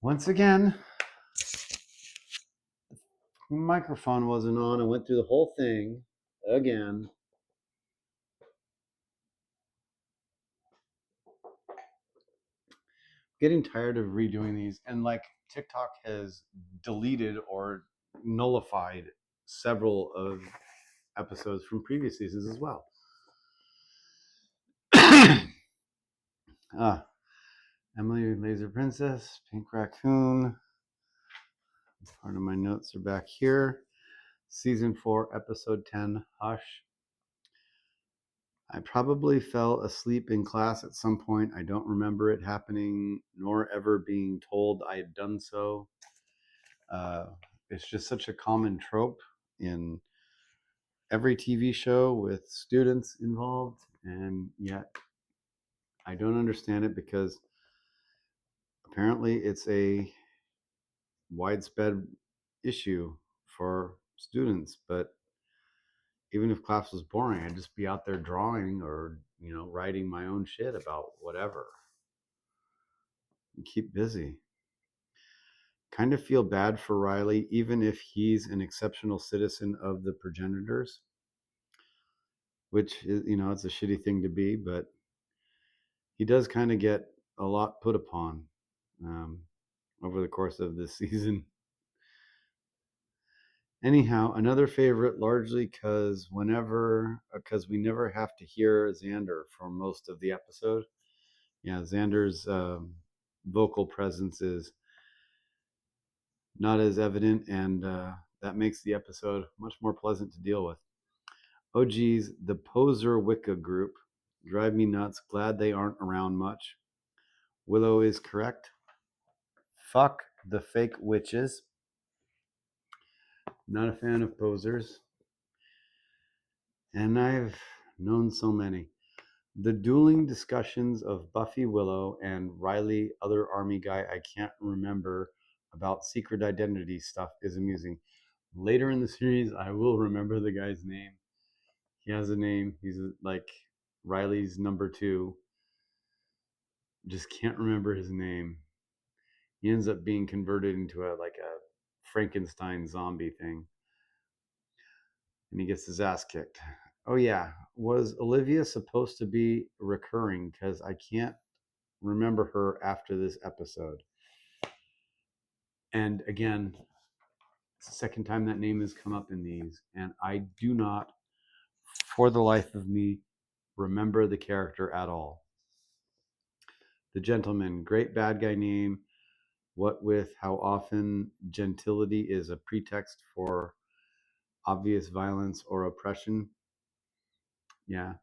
Once again, the microphone wasn't on. I went through the whole thing again. Getting tired of redoing these, and like TikTok has deleted or nullified several of episodes from previous seasons as well. Emily Laser Princess, Pink Raccoon. Part of my notes are back here. Season 4, Episode 10, Hush. I probably fell asleep in class at some point. I don't remember it happening, nor ever being told I had done so. It's just such a common trope in every TV show with students involved, and yet I don't understand it because apparently it's a widespread issue for students. But even if class was boring, I'd just be out there drawing or, writing my own shit about whatever. And keep busy. Kind of feel bad for Riley, even if he's an exceptional citizen of the progenitors, which is, it's a shitty thing to be, but he does kind of get a lot put upon over the course of this season. Anyhow, another favorite, largely because we never have to hear Xander for most of the episode. Yeah, Xander's vocal presence is not as evident, and that makes the episode much more pleasant to deal with. Oh geez, the poser Wicca group drive me nuts. Glad they aren't around much. Willow is correct. Fuck the fake witches. Not a fan of posers. And I've known so many. The dueling discussions of Buffy, Willow, and Riley, other army guy I can't remember, about secret identity stuff is amusing. Later in the series, I will remember the guy's name. He has a name. He's like Riley's number 2. Just can't remember his name. He ends up being converted into a Frankenstein zombie thing. And he gets his ass kicked. Oh yeah, was Olivia supposed to be recurring? Because I can't remember her after this episode. And again, it's the second time that name has come up in these, and I do not, for the life of me, remember the character at all. The Gentleman, great bad guy name. What with how often gentility is a pretext for obvious violence or oppression. Yeah.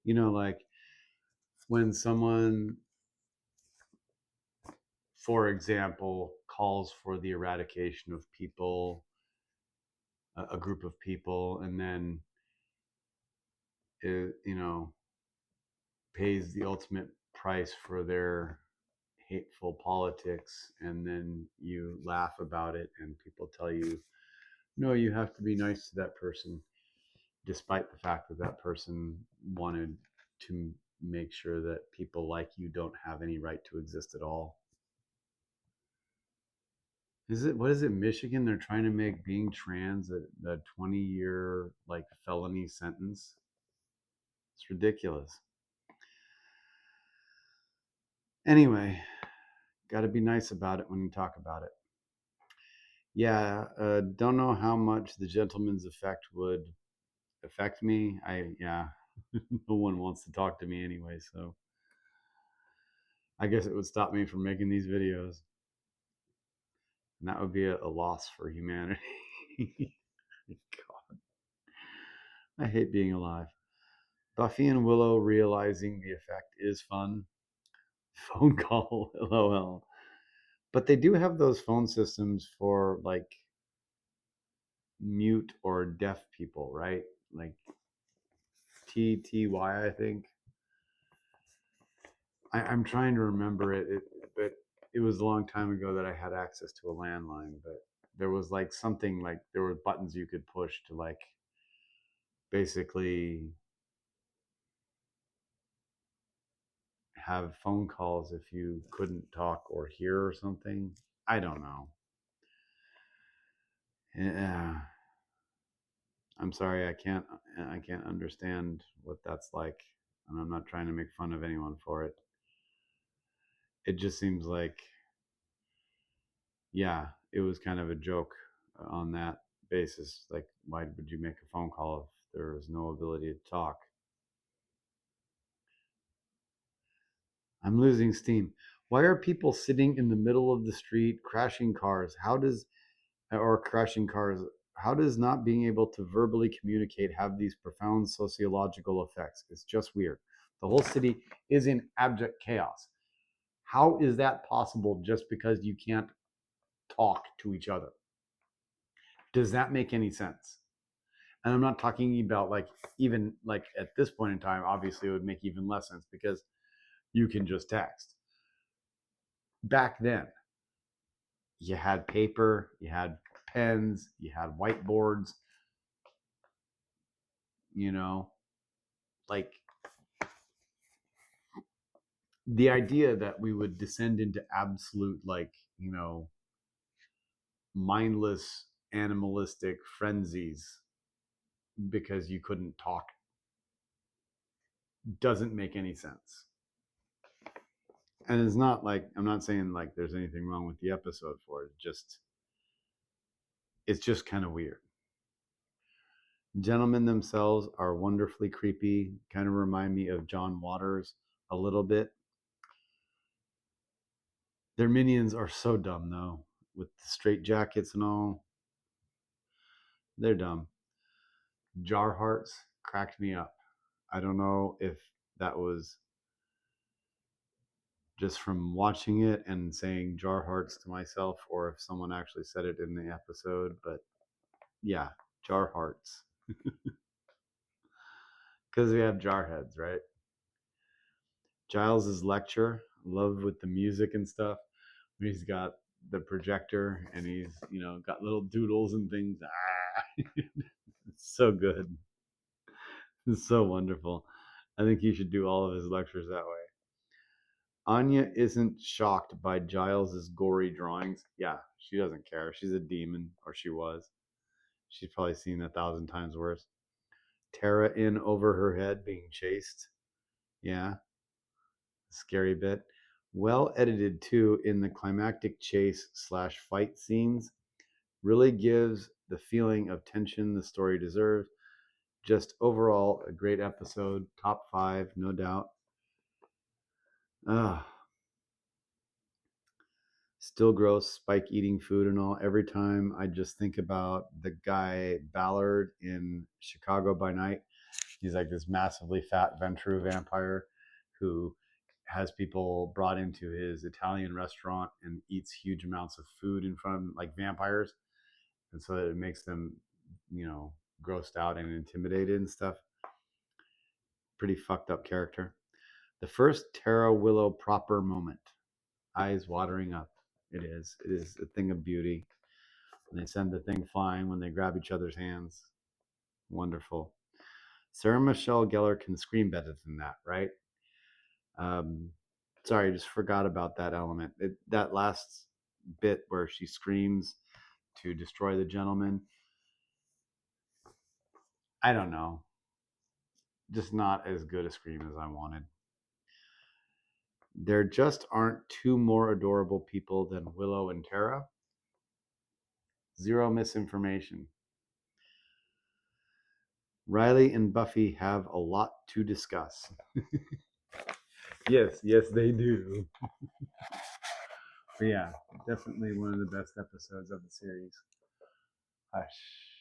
Like when someone, for example, calls for the eradication of people, a group of people, and then pays the ultimate price for their hateful politics, and then you laugh about it and people tell you, no, you have to be nice to that person, despite the fact that that person wanted to make sure that people like you don't have any right to exist at all. What is it, Michigan? They're trying to make being trans a 20-year felony sentence. It's ridiculous. Anyway, got to be nice about it when you talk about it. Yeah, don't know how much the gentleman's effect would affect me. No one wants to talk to me anyway, so I guess it would stop me from making these videos. And that would be a loss for humanity. God, I hate being alive. Buffy and Willow realizing the effect is fun. Phone call, lol. But they do have those phone systems for mute or deaf people, right? Like TTY, I think. I'm trying to remember it, but it was a long time ago that I had access to a landline. But there was something there were buttons you could push to basically have phone calls if you couldn't talk or hear or something. I don't know. Yeah. I'm sorry, I can't understand what that's like, and I'm not trying to make fun of anyone for it. It just seems like, yeah, it was kind of a joke on that basis. Like, why would you make a phone call if there was no ability to talk? I'm losing steam. Why are people sitting in the middle of the street crashing cars? How does not being able to verbally communicate have these profound sociological effects? It's just weird. The whole city is in abject chaos. How is that possible just because you can't talk to each other? Does that make any sense? And I'm not talking about like, even like at this point in time, obviously it would make even less sense because you can just text. Back then, you had paper, you had pens, you had whiteboards, you know, like the idea that we would descend into absolute, like, you know, mindless animalistic frenzies because you couldn't talk doesn't make any sense. And it's not like, I'm not saying like there's anything wrong with the episode for it. It's just kind of weird. Gentlemen themselves are wonderfully creepy, kind of remind me of John Waters a little bit. Their minions are so dumb though, with the straight jackets and all. They're dumb. Jar Hearts cracked me up. I don't know if that was just from watching it and saying Jar Hearts to myself or if someone actually said it in the episode, but yeah, Jar Hearts. Because we have jar heads, right? Giles's lecture, love with the music and stuff. He's got the projector and he's, you know, got little doodles and things. It's so good. It's so wonderful. I think he should do all of his lectures that way. Anya isn't shocked by Giles's gory drawings. Yeah, she doesn't care. She's a demon, or she was. She's probably seen 1,000 times worse. Tara in over her head being chased. Yeah, scary bit. Well edited too in the climactic chase / fight scenes. Really gives the feeling of tension the story deserves. Just overall a great episode. Top 5, no doubt. Still gross, Spike eating food and all. Every time I just think about the guy Ballard in Chicago by Night. He's like this massively fat Ventru vampire who has people brought into his Italian restaurant and eats huge amounts of food in front of them, like vampires. And so that it makes them, you know, grossed out and intimidated and stuff. Pretty fucked up character. The first Tara Willow proper moment. Eyes watering up. It is. It is a thing of beauty. And they send the thing flying when they grab each other's hands. Wonderful. Sarah Michelle Gellar can scream better than that, right? Sorry, I just forgot about that element. That last bit where she screams to destroy the gentleman. I don't know. Just not as good a scream as I wanted. There just aren't two more adorable people than Willow and Tara. Zero misinformation. Riley and Buffy have a lot to discuss. Yes, they do. But yeah, definitely one of the best episodes of the series. Hush.